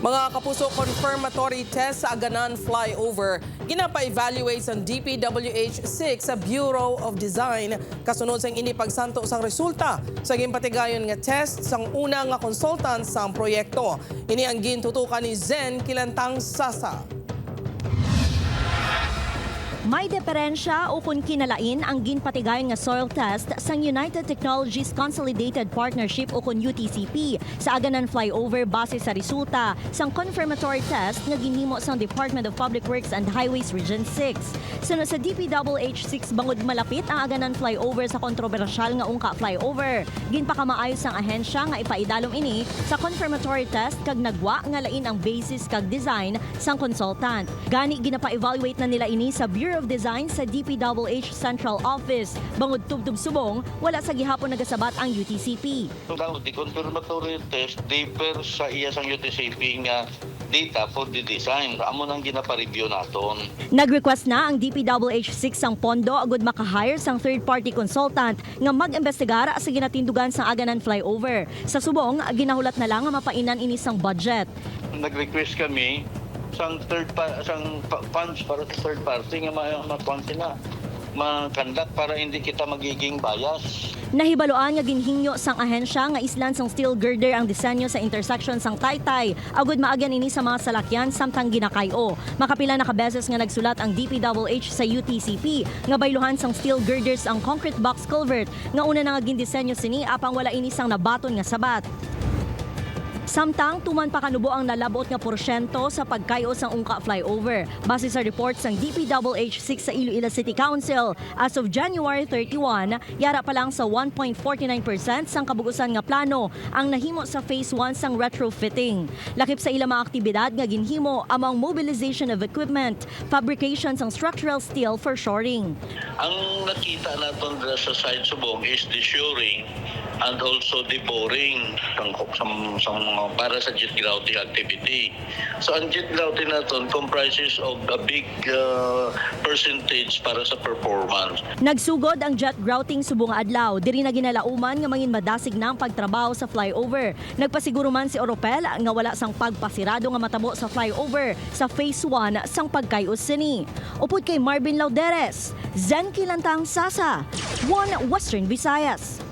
Mga kapuso, confirmatory test sa Aganan Flyover ginapa-evaluate sa DPWH-6 sa Bureau of Design kasunod sang inipagsanto sang resulta sa gimpatigayon nga test sang una nga consultant sang proyekto. Ini ang gintutukan ni Zen Kilantang Sasa. May diferensya o kung kinalain ang ginpatigayon nga soil test sang United Technologies Consolidated Partnership o kung UTCP sa Aganan Flyover base sa resulta sang confirmatory test nga ginhimo sang Department of Public Works and Highways Region 6. Sunod sa DPWH-6 bangod malapit ang Aganan Flyover sa kontrobersyal nga ungka flyover. Ginpakamaayos sang ahensya nga ipaidalom ini sa confirmatory test kag nagwa nga lain ang basis kag design sang consultant. Gani ginapa-evaluate na nila ini sa Bureau of Design sa DPWH Central Office. Bangod tubtub subong, wala sa gihapon nagasabat ang UTCP. The confirmatory test differ sa iya sang UTCP nga data for the design. Amo nang ginapa-review naton. Nag-request na ang DPWH-6 ang pondo agud maka-hire sang third-party consultant nga mag-imbestigar sa ginatindugan sang Aganan Flyover. Sa subong, ginahulat na lang nga mapainan ini sang budget. Nag-request kami sang funds para sa third party nga ma-fund sila makandak para hindi kita magiging bias. Nahibaloan nga ginhingyo sang ahensya nga islan sang steel girder ang disenyo sa intersection sang Taytay agud maagyan ini sa mga salakyan samtang ginakayo. Makapila na kabeses nga nagsulat ang DPWH sa UTCP nga bayluhan sang steel girders ang concrete box culvert nga una na nga gindisenyo sini apang wala ini sang nabaton nga sabat. Samtang tuman pa kanubo ang nalabot nga porsyento sa pagkayo sang ungka flyover. Base sa report sang DPWH-6 sa Iloilo City Council, as of January 31, yara pa lang sa 1.49% sang kabugusan nga plano ang nahimo sa Phase 1 sang retrofitting. Lakip sa ilang mga aktibidad nga ginhimo among mobilization of equipment, fabrication sang structural steel for shoring. Ang nakita naton sa side subong is the shoring and also the boring para sa jet grouting activity. So ang jet grouting naton comprises of a big percentage para sa performance. Nagsugod ang jet grouting subong adlaw, diri na ginalauman nga mangin madasig na ang pagtrabaho sa flyover. Nagpasiguro man si Oropel nga wala sang pagpasirado nga matabo sa flyover sa Phase 1 sang pagkayos sini. Upod kay Marvin Lauderes, Zen Kilantang Sasa, One Western Visayas.